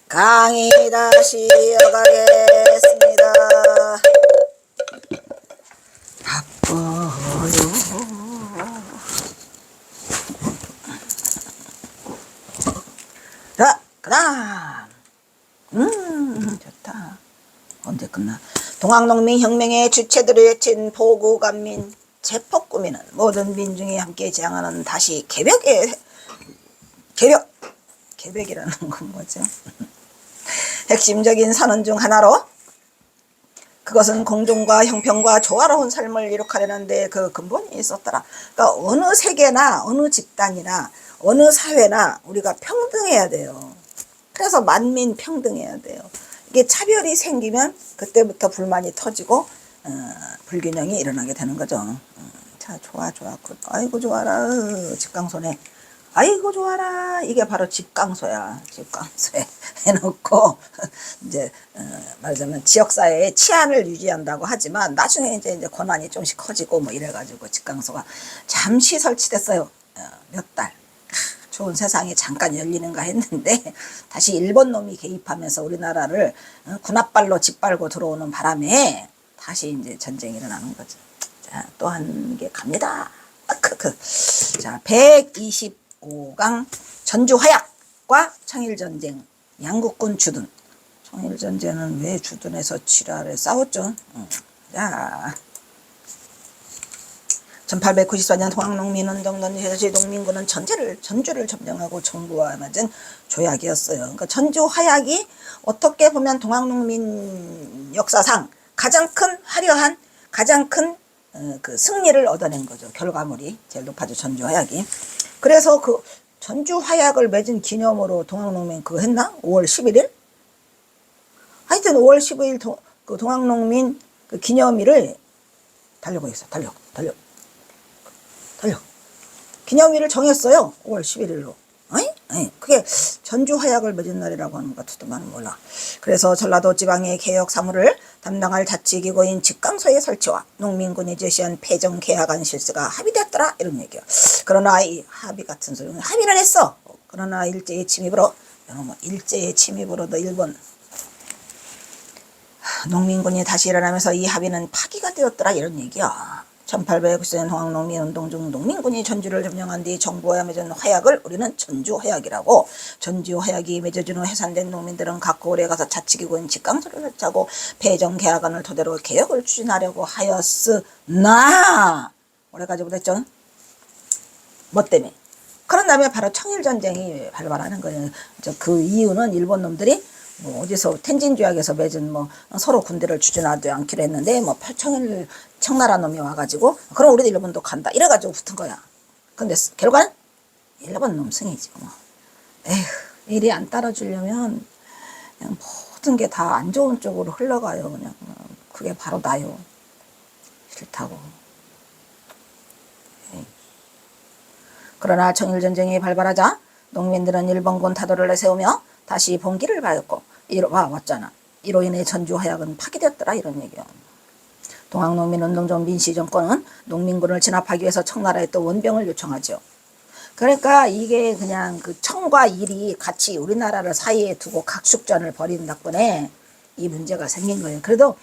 강의 다시 이어가겠습니다. 바빠요. 자, 그다음. 좋다. 언제 끝나? 동학농민혁명의 주체들을 외친 보구간민 체포 꾸미는 모든 민중이 함께 지향하는 다시 개벽의 개벽이라는 건 뭐죠? 핵심적인 선언 중 하나로 그것은 공정과 형평과 조화로운 삶을 이룩하려는 데 그 근본이 있었더라. 그러니까 어느 세계나 어느 집단이나 어느 사회나 우리가 평등해야 돼요. 그래서 만민 평등해야 돼요. 이게 차별이 생기면 그때부터 불만이 터지고 불균형이 일어나게 되는 거죠. 자, 좋아. 아이고 좋아라. 집강소네. 아이고 좋아라. 이게 바로 집강소야. 집강소에 해놓고 이제 말하자면 지역사회의 치안을 유지한다고 하지만 나중에 이제 권한이 좀씩 커지고 뭐 이래가지고 집강소가 잠시 설치됐어요. 몇 달. 좋은 세상이 잠깐 열리는가 했는데 다시 일본 놈이 개입하면서 우리나라를 군합발로 짓밟고 들어오는 바람에 다시 이제 전쟁이 일어나는 거죠. 자, 또 한 개 갑니다. 자, 125강 전주화약과 청일전쟁 양국군 주둔. 청일전쟁은 왜 주둔해서 지랄에 싸웠죠? 자, 1894년 동학농민운동 당시 농민군은 전주를 점령하고 정부와 맺은 조약이었어요. 그러니까 전주화약이 어떻게 보면 동학농민 역사상 가장 큰 화려한 가장 큰 그 승리를 얻어낸 거죠. 결과물이 제일 높아져 전주화약이. 그래서 그 전주화약을 맺은 기념으로 동학농민 그거 했나? 5월 11일? 하여튼 5월 15일 그 동학농민 그 기념일을 달려고 했어. 달려. 기념일을 정했어요. 5월 11일로. 그게 전주화약을 맺은 날이라고 하는 것 같아도 나는 몰라. 그래서 전라도 지방의 개혁 사무를 담당할 자치기구인 집강소의 설치와 농민군이 제시한 폐정계약안 실시가 합의됐더라 이런 얘기야. 그러나 이 합의 같은 소리는 합의는 했어. 그러나 일제의 침입으로도 일본 농민군이 다시 일어나면서 이 합의는 파기가 되었더라 이런 얘기야. 1894년 동학농민운동 중 농민군이 전주를 점령한 뒤 정부와 맺은 화약을 우리는 전주화약이라고. 전주화약이 맺어준 후 해산된 농민들은 각 고을에 가서 자치기구인 집강소를 설치하고 폐정계약안을 토대로 개혁을 추진하려고 하였으나 오래까지 못했죠. 뭐 때문에? 그런 다음에 바로 청일전쟁이 발발하는 거예요. 그 이유는 일본 놈들이 뭐 어디서 텐진조약에서 맺은 뭐 서로 군대를 추진하지 않기로 했는데 뭐 청나라 놈이 와가지고 그럼 우리도 일본도 간다 이래가지고 붙은 거야. 근데 결과는 일본 놈 승이지 뭐. 에휴, 일이 안 따라주려면 그냥 모든 게 다 안 좋은 쪽으로 흘러가요. 그냥 그게 바로 나요. 싫다고. 에이. 그러나 청일전쟁이 발발하자 농민들은 일본군 타도를 내세우며 다시 봉기를 가했고 왔잖아. 이로 인해 전주화약은 파기되었더라 이런 얘기야. 동학농민운동 중 민시정권은 농민군을 진압하기 위해서 청나라에 또 원병을 요청하죠. 그러니까 이게 그냥 그 청과 일이 같이 우리나라를 사이에 두고 각축전을 벌이는 덕분에 이 문제가 생긴 거예요. 그래도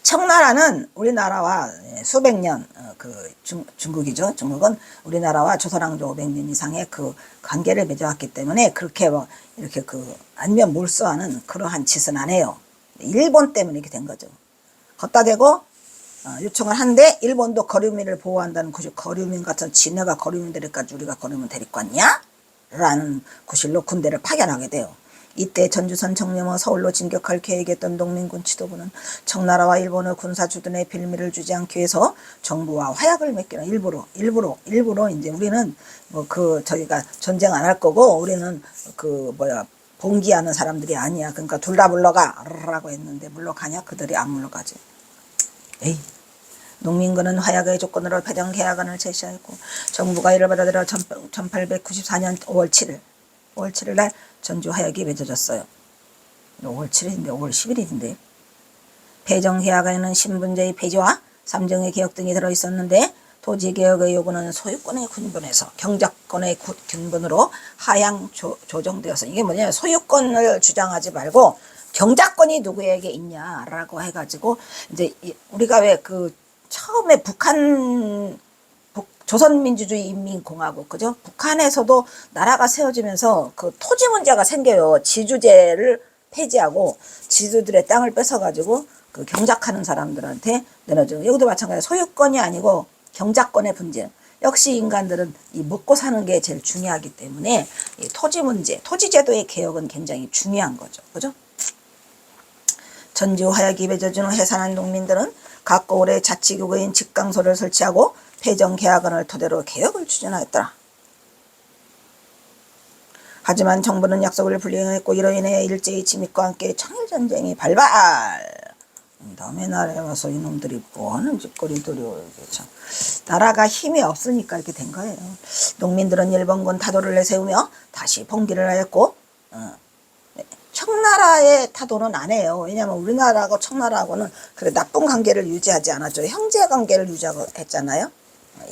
청나라는 우리나라와 수백 년 중국이죠. 중국은 우리나라와 조선왕조 500년 이상의 그 관계를 맺어왔기 때문에 그렇게 뭐 이렇게 그 안면 몰수하는 그러한 짓은 안 해요. 일본 때문에 이렇게 된 거죠. 걷다 대고 요청을 한데 일본도 거류민을 보호한다는 거류민 같은 지네가 거류민 데리까지 우리가 거류민 데리고 왔냐? 라는 구실로 군대를 파견하게 돼요. 이때 전주선 정념어 서울로 진격할 계획이었던 농민군 지도부는 청나라와 일본의 군사 주둔에 빌미를 주지 않기 위해서 정부와 화약을 맺기는 일부러 이제 우리는 뭐 저희가 전쟁 안 할 거고 우리는 봉기하는 사람들이 아니야. 그러니까 둘 다 물러가라고 했는데 물러가냐? 그들이 안 물러가지. 에이. 농민군은 화약의 조건으로 폐정계약안을 제시하였고 정부가 이를 받아들여 1894년 5월 7일 날 전주화약이 맺어졌어요. 5월 7일인데 5월 10일인데 폐정계약안에는 신분제의 폐지와 삼정의 개혁 등이 들어있었는데 토지개혁의 요구는 소유권의 군분에서 경작권 경작권의 균분으로 하향 조정되어서 이게 뭐냐 소유권을 주장하지 말고 경작권이 누구에게 있냐라고 해가지고 이제 우리가 왜 그 처음에 조선민주주의 인민공화국 그죠? 북한에서도 나라가 세워지면서 그 토지 문제가 생겨요. 지주제를 폐지하고 지주들의 땅을 뺏어가지고 그 경작하는 사람들한테 내려주고 여기도 마찬가지로 소유권이 아니고 경작권의 분쟁. 역시 인간들은 이 먹고 사는 게 제일 중요하기 때문에 이 토지 문제, 토지제도의 개혁은 굉장히 중요한 거죠. 그죠? 전주 화약이 맺어준 해산한 농민들은 각고 올해 자치구인 직강소를 설치하고 폐정계약안을 토대로 개혁을 추진하였더라. 하지만 정부는 약속을 불이행했고 이로 인해 일제히 침입과 함께 청일전쟁이 발발. 남의 나라에 와서 이놈들이 뭐하는 짓거리들이오. 참. 나라가 힘이 없으니까 이렇게 된 거예요. 농민들은 일본군 타도를 내세우며 다시 봉기를 하였고 청나라의 타도는 안 해요. 왜냐하면 우리나라하고 청나라하고는 그래 나쁜 관계를 유지하지 않았죠. 형제 관계를 유지했잖아요.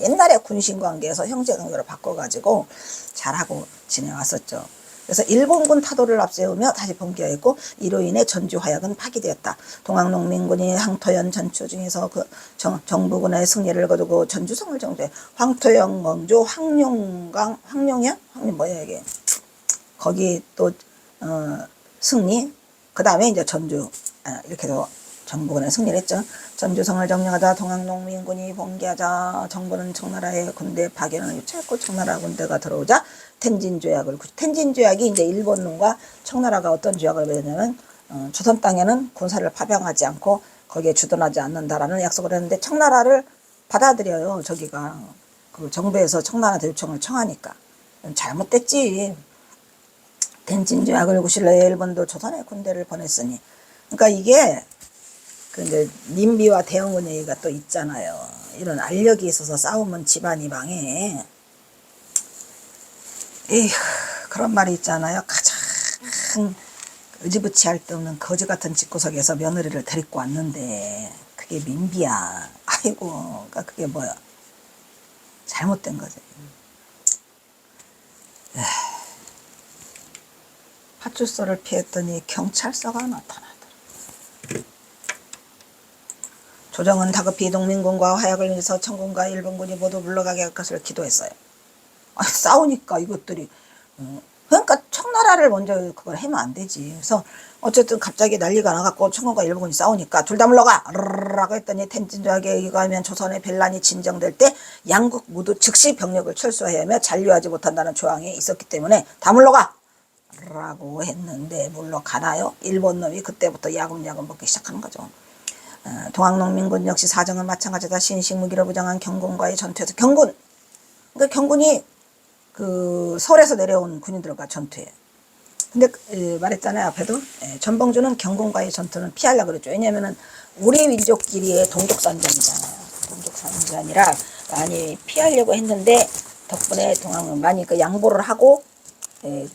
옛날에 군신 관계에서 형제 관계로 바꿔가지고 잘하고 지내왔었죠. 그래서 일본군 타도를 앞세우며 다시 봉기하였고 이로 인해 전주 화약은 파기되었다. 동학농민군이 황토현 전투 중에서 그 정부군의 승리를 거두고 전주성을 정도해 황토현 원조 황룡강 황룡현 뭐야 이게 거기 또 승리 그 다음에 이제 전주 이렇게 해서 정부군의 승리를 했죠. 전주성을 점령하자 동학농민군이 봉기하자 정부는 청나라의 군대 파견을 요청했고 청나라 군대가 들어오자 텐진조약을 텐진조약이 이제 일본군과 청나라가 어떤 조약을 맺었냐면 조선 땅에는 군사를 파병하지 않고 거기에 주둔하지 않는다라는 약속을 했는데 청나라를 받아들여요. 저기가 그 정부에서 청나라한테 요청을 청하니까 잘못됐지. 텐진조약을 구실러야 일본도 조선에 군대를 보냈으니 그러니까 이게 그 이제 민비와 대원군 얘기가 또 있잖아요. 이런 알력이 있어서 싸우면 집안이 망해. 에휴, 그런 말이 있잖아요. 가장 의지부치 할 데 없는 거지 같은 집구석에서 며느리를 데리고 왔는데 그게 민비야. 아이고, 그러니까 그게 뭐야? 잘못된 거지. 파출소를 피했더니 경찰서가 나타나더라. 조정은 다급히 농민군과 화약을 위해서 청군과 일본군이 모두 물러가게 할 것을 기도했어요. 아니, 싸우니까 이것들이 그러니까 청나라를 먼저 그걸 하면 안 되지. 그래서 어쨌든 갑자기 난리가 나갖고 청군과 일본군이 싸우니까 둘 다 물러가 라고 했더니 텐진조약에 의거하면 조선의 변란이 진정될 때 양국 모두 즉시 병력을 철수해야 하며 잔류하지 못한다는 조항이 있었기 때문에 다 물러가 라고 했는데 물러가나요? 일본 놈이 그때부터 야금야금 먹기 시작하는 거죠. 동학농민군 역시 사정은 마찬가지다. 신식무기로 부정한 경군과의 전투에서 그러니까 경군이 그 서울에서 내려온 군인들과 전투해. 근데 말했잖아요 앞에도 전봉주는 경군과의 전투는 피하려고 그랬죠. 왜냐면은 우리 민족끼리의 동족산전이잖아요. 동족산전이라 많이 피하려고 했는데 덕분에 동학은 많이 그 양보를 하고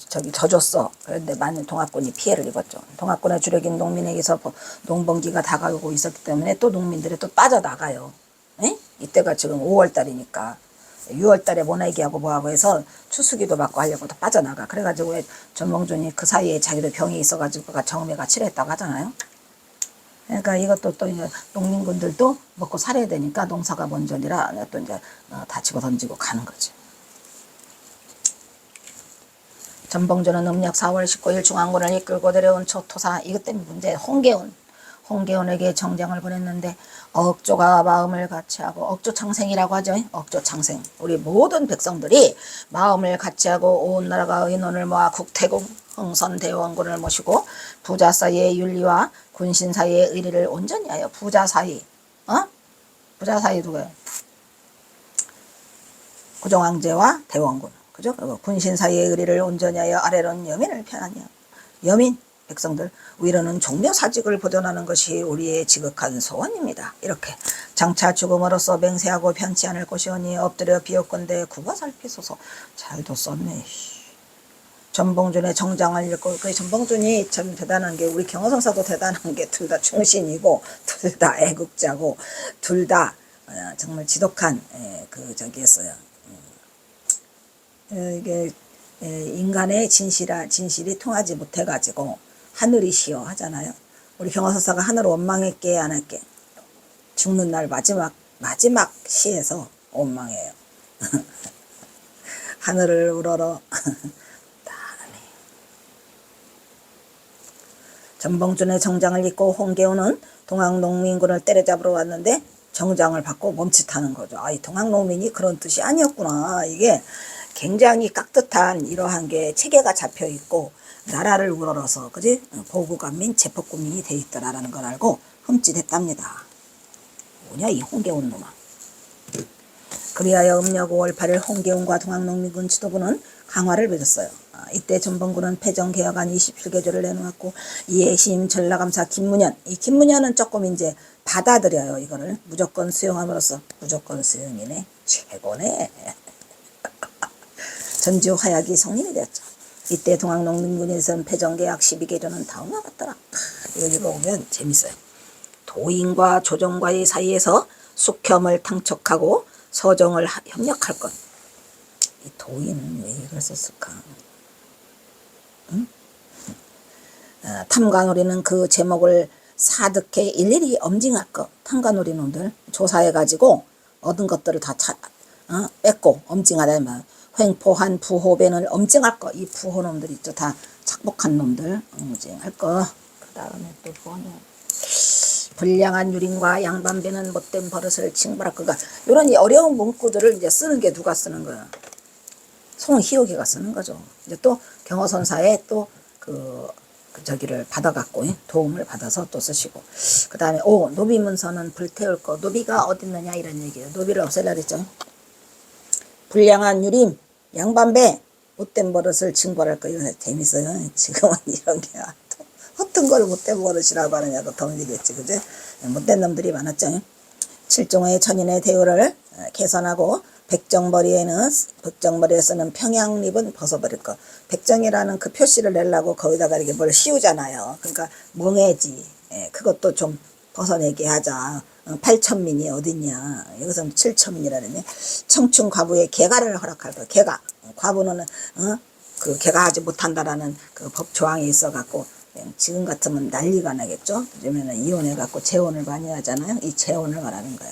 저기 져줬어. 그런데 많은 동학군이 피해를 입었죠. 동학군의 주력인 농민에게서 농번기가 다가오고 있었기 때문에 또 농민들이 또 빠져나가요. 이때가 지금 5월달이니까 6월달에 모내기하고 뭐하고 해서 추수기도 받고 하려고 또 빠져나가. 그래가지고 왜 전봉준이 그 사이에 자기도 병이 있어가지고 정맥가 치료했다고 하잖아요. 그러니까 이것도 또 이제 농민군들도 먹고 살아야 되니까 농사가 먼저니라 또 이제 다치고 던지고 가는 거지. 전봉준은 음력 4월 19일 중앙군을 이끌고 내려온 초토사 이것 때문에 문제 홍계훈에게 정장을 보냈는데 억조가 마음을 같이하고 억조창생이라고 하죠. 억조창생 우리 모든 백성들이 마음을 같이하고 온 나라가 의논을 모아 국태공 흥선대원군을 모시고 부자 사이의 윤리와 군신 사이의 의리를 온전히 하여 부자 사이 부자 사이 누구예요? 고종황제와 대원군 그죠? 그리고 군신 사이의 의리를 온전히 하여 아래로는 여민을 편하냐. 여민, 백성들, 위로는 종묘사직을 보존하는 것이 우리의 지극한 소원입니다. 이렇게 장차 죽음으로써 맹세하고 편치 않을 것이오니 엎드려 비옵건대 굽어 살피소서. 잘도 썼네. 전봉준의 정장을 읽고 그 전봉준이 참 대단한 게 우리 경호성사도 대단한 게 둘 다 충신이고 둘 다 애국자고 둘 다 정말 지독한 그 저기 했어요. 이게 인간의 진실이 통하지 못해가지고 하늘이시여 하잖아요. 우리 경화사사가 하늘을 원망했게 안 할게. 죽는 날 마지막 시에서 원망해요. 하늘을 우러러 전봉준의 정장을 입고 홍계호는 동학농민군을 때려잡으러 왔는데 정장을 받고 멈칫하는 거죠. 이 동학농민이 그런 뜻이 아니었구나. 이게 굉장히 깍듯한 이러한 게 체계가 잡혀 있고 나라를 우러러서 그지 보국안민 제폭군민이 돼 있더라라는 걸 알고 흠칫했답니다. 뭐냐 이 홍계훈 놈아. 그리하여 음력 5월 8일 홍계훈과 동학농민군 지도부는 강화를 맺었어요. 이때 전범군은 패정개혁안 27개조를 내놓았고 이에 시임 전라감사 김문현, 이 김문현은 조금 이제 받아들여요. 이거를 무조건 수용함으로써 무조건 수용이네. 최고네. 전주 화약이 성립이 되었죠. 이때 동학농민군에서는 패정개혁 12개조는 다음과 같더라. 이거 읽어보면 재밌어요. 도인과 조정과의 사이에서 숙혐을 탕촉하고 서정을 협력할 것. 이 도인은 왜 이걸 썼을까? 응? 탐관오리는 그 제목을 사득해 일일이 엄징할 것. 탐관오리 놈들 조사해가지고 얻은 것들을 다 뺏고 엄징하다 말. 횡포한 부호변을 엄징할 것. 이 부호 놈들 있죠. 다 착복한 놈들 엄징할 것. 그 다음에 또 뭐냐? 불량한 유린과 양반배는 못된 버릇을 징벌할 거가. 이런 어려운 문구들을 이제 쓰는 게 누가 쓰는 거야? 송희옥이가 쓰는 거죠. 이제 또 경허선사에 또 저기를 받아갖고 도움을 받아서 또 쓰시고. 그 다음에 노비문서는 불태울 거. 노비가 어딨느냐 이런 얘기예요. 노비를 없애려 그랬죠. 불량한 유린, 양반배, 못된 버릇을 징벌할 거. 이거 재밌어요. 지금은 이런 게 어떤 걸 못된 버릇이라고 하느냐고 덤이겠지, 그지? 못된 놈들이 많았죠. 칠종의 천인의 대우를 개선하고 백정머리에 쓰는 평양립은 벗어버릴 것. 백정이라는 그 표시를 내려고 거기다가 이렇게 뭘 씌우잖아요. 그러니까 멍해지. 그것도 좀 벗어내게 하자. 8천민이 어딨냐. 여기서는 7천민이라네. 청춘 과부의 개가를 허락할 것. 개가. 과부는 그 개가하지 못한다라는 그 법 조항이 있어갖고 지금 같으면 난리가 나겠죠. 요즘에는 이혼해갖고 재혼을 많이 하잖아요. 이 재혼을 말하는 거야.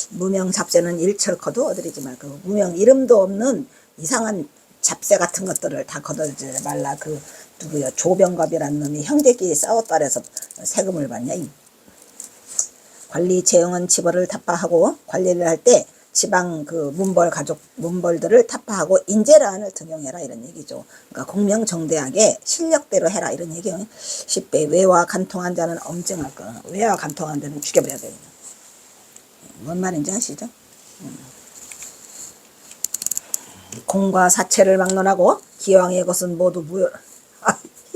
무명 잡새는 일철커도 어드리지 말고. 무명 이름도 없는 이상한 잡새 같은 것들을 다 거들지 말라. 그 누구야 조병갑이라는 놈이 형제끼리 싸웠다 해서 세금을 받냐. 관리 재형은 지벌을 타파하고 관리를 할 때 지방 그 문벌들을 타파하고 인재란을 등용해라 이런 얘기죠. 그러니까 공명정대하게 실력대로 해라 이런 얘기예요. 10배 외와 간통한 자는 엄증할 거. 외와 간통한 자는 죽여버려야 돼요. 뭔 말인지 아시죠? 공과 사체를 막론하고 기왕의 것은 모두 무효.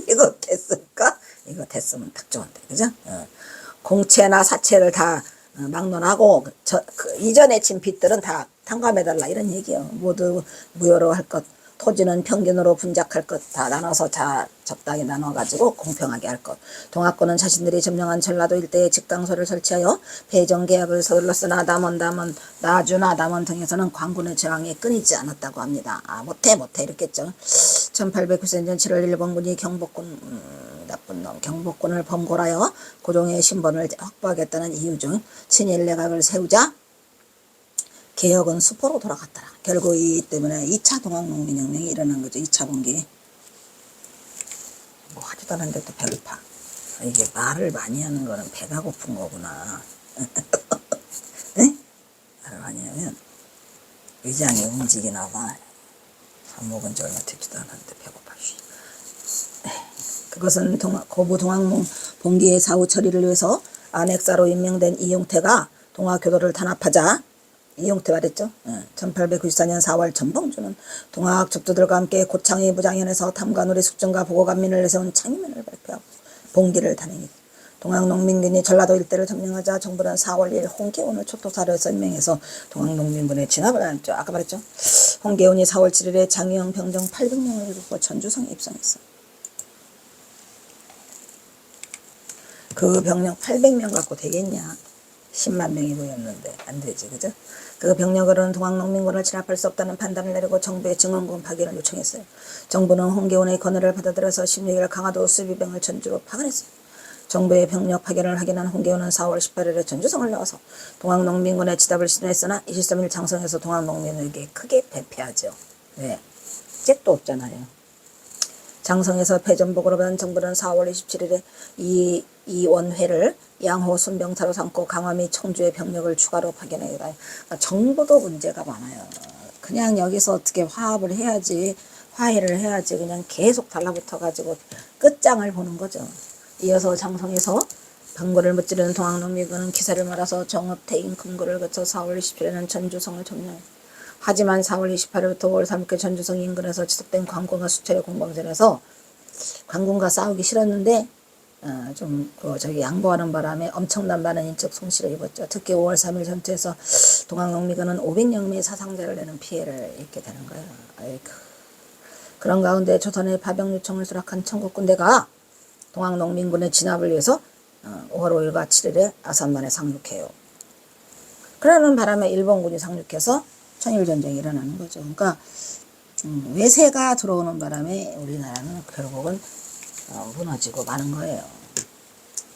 이거 됐을까? 이거 됐으면 딱 좋은데, 그죠? 공채나 사채를 다 막론하고 그 이전에 진 빚들은 다 탕감해달라 이런 얘기예요. 모두 무효로 할 것. 토지는 평균으로 분작할 것. 다 나눠서 적당히 나눠가지고 공평하게 할 것. 동학군은 자신들이 점령한 전라도 일대에 직당소를 설치하여 배정계약을 서둘렀으나 나주나 남원 등에서는 광군의 저항에 끊이지 않았다고 합니다. 못해 이랬겠죠. 1894년 7월 일본군이 나쁜 놈 경복군을 범고하여 고종의 신분을 확보하겠다는 이유 중 친일 내각을 세우자 개혁은 수포로 돌아갔더라. 결국 이 때문에 2차 동학농민혁명이 일어난 거죠. 2차 분기. 뭐 하지도 않았는데 또 배고파. 이게 말을 많이 하는 거는 배가 고픈 거구나. 네? 말을 많이 하면 위장이 움직이나 봐. 밥 먹은 지 얼마 되지도 않았는데 배고파. 그것은 고부 동학농 봉기의 사후 처리를 위해서 안핵사로 임명된 이용태가 동학교도를 탄압하자 이용태 말했죠. 1894년 4월 전봉주는 동학 접두들과 함께 고창의 무장현에서 탐관오리 숙정과 보고간민을 내세운 창의면을 발표하고 봉기를 단행했다. 동학농민군이 전라도 일대를 점령하자 정부는 4월 1일 홍계훈을 초토사로 해서 임명해서 동학농민군에 진압을 하였죠. 아까 말했죠. 홍계훈이 4월 7일에 장유영 병정 800명을 일으키고 전주성에 입성했어. 그 병력 800명 갖고 되겠냐. 10만 명이 모였는데 안 되지, 그죠? 그 병력으로는 동학농민군을 진압할 수 없다는 판단을 내리고 정부에 증원군 파견을 요청했어요. 정부는 홍계원의 건의를 받아들여서 16일 강화도 수비병을 전주로 파견했어요. 정부의 병력 파견을 확인한 홍계원은 4월 18일에 전주성을 나와서 동학농민군의 지답을 신뢰했으나 23일 장성에서 동학농민에게 크게 패패하죠. 왜? 잭도 없잖아요. 장성에서 패전복으로 받은 정부는 4월 27일에 이원회를 양호 순병사로 삼고 강화 및 청주의 병력을 추가로 파견하기로. 그러니까 정부도 문제가 많아요. 그냥 여기서 어떻게 화합을 해야지, 화해를 해야지 그냥 계속 달라붙어가지고 끝장을 보는 거죠. 이어서 장성에서 병거를 무찌르는 동학농민군은 기세를 몰아서 정읍태인 금고를 거쳐 4월 27일에는 전주성을 점령해요. 하지만 4월 28일부터 5월 3일까지 전주성 인근에서 지속된 관군과 수차례 공방전에서 관군과 싸우기 싫었는데 저기 양보하는 바람에 엄청난 많은 인적 손실을 입었죠. 특히 5월 3일 전투에서 동학농민군은 500여 명의 사상자를 내는 피해를 입게 되는 거예요. 아이고. 그런 가운데 조선의 파병 요청을 수락한 청국 군대가 동학농민군의 진압을 위해서 5월 5일과 7일에 아산만에 상륙해요. 그러는 바람에 일본군이 상륙해서 청일전쟁이 일어나는 거죠. 그러니까 외세가 들어오는 바람에 우리나라는 결국은 무너지고 마는 거예요.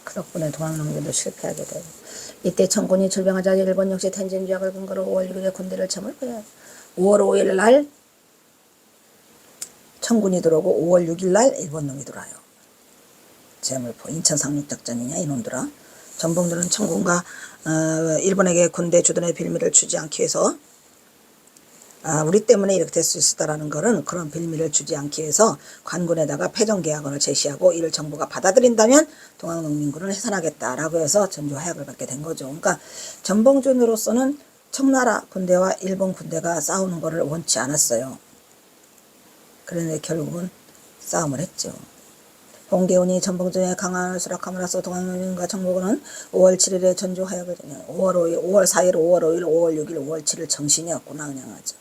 그 덕분에 동학농민도 실패하게 되고. 이때 청군이 출병하자 일본 역시 텐진조약을 근거로 5월 6일에 군대를 점을해요. 5월 5일 날 청군이 들어오고 5월 6일 날 일본놈이 들어와요. 제물포 인천 상륙작전이냐 이놈들아. 전봉들은 청군과 일본에게 군대 주둔의 빌미를 주지 않기 위해서 우리 때문에 이렇게 될 수 있었다라는 거는 그런 빌미를 주지 않기 위해서 관군에다가 패전계약원을 제시하고 이를 정부가 받아들인다면 동학농민군을 해산하겠다라고 해서 전주화약을 받게 된 거죠. 그러니까 전봉준으로서는 청나라 군대와 일본 군대가 싸우는 것을 원치 않았어요. 그런데 결국은 싸움을 했죠. 홍계훈이 전봉준의 강한을 수락함으로써 동학농민과 정부군은 5월 7일에 전주화약을 5월 5일, 5월 4일, 5월 5일, 5월 6일, 5월 7일 정신이 없구나 그냥 하죠.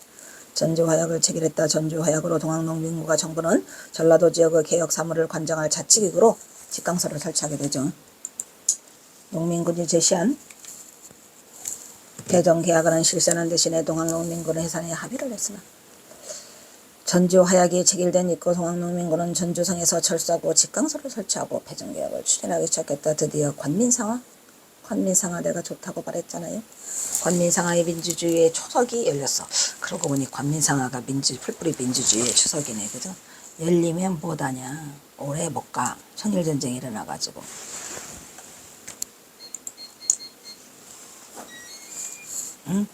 전주화약을 체결했다. 전주화약으로 동학농민군과 정부는 전라도 지역의 개혁 사무를 관장할 자치기구로 직강서를 설치하게 되죠. 농민군이 제시한 개정계약안은 실시하는 대신에 동학농민군의 해산에 합의를 했으나 전주화약이 체결된 이후 동학농민군은 전주성에서 철수하고 직강서를 설치하고 패전계약을 추진하기 시작했다. 드디어 관민상화 내가 좋다고 말했잖아요. 관민상화의 민주주의의 초석이 열렸어. 그러고 보니 관민상화가 풀뿌리 민주주의의 초석이네. 그죠? 열리면 못하냐. 오래 못 가. 청일전쟁이 일어나가지고. 응?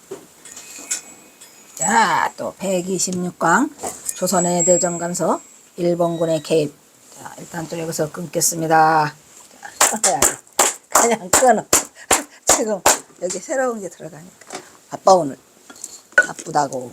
자, 또 126강 조선의 대전간서 일본군의 개입. 자, 일단 또 여기서 끊겠습니다. 자, 그냥 끊어. 지금 여기 새로운 게 들어가니까 바빠 오늘. 바쁘다고.